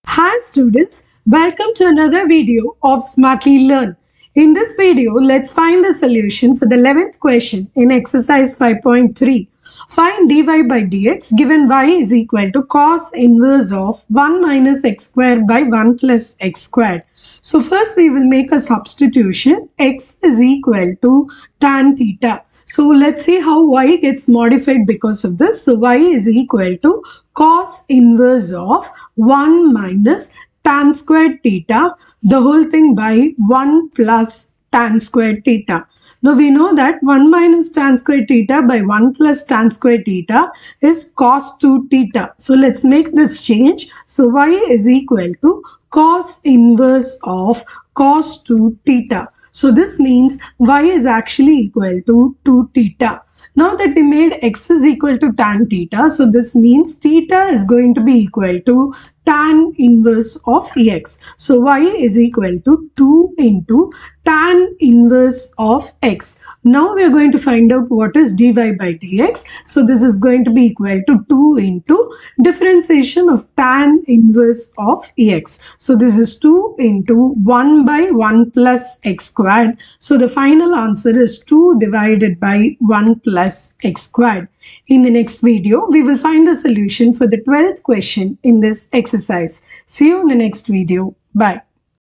Hi students, welcome to another video of Smartly Learn. In this video, let's find the solution for the 11th question in exercise 5.3. Find dy by dx given y is equal to cos inverse of 1 minus x squared by 1 plus x squared. So first we will make a substitution. X is equal to tan theta. So let's see how y gets modified because of this. So y is equal to cos inverse of 1 minus tan squared theta, the whole thing by 1 plus tan squared theta. Now we know that 1 minus tan squared theta by 1 plus tan squared theta is cos 2 theta. So let's make this change. So y is equal to cos inverse of cos 2 theta. So this means y is actually equal to 2 theta. Now that we made x is equal to tan theta, so this means theta is going to be equal to tan inverse of x. So y is equal to 2 into tan inverse of x. Now we are going to find out what is dy by dx. So this is going to be equal to 2 into differentiation of tan inverse of x. So this is 2 into 1 by 1 plus x squared. So the final answer is 2 divided by 1 plus x squared. In the next video, we will find the solution for the 12th question in this exercise. See you in the next video. Bye.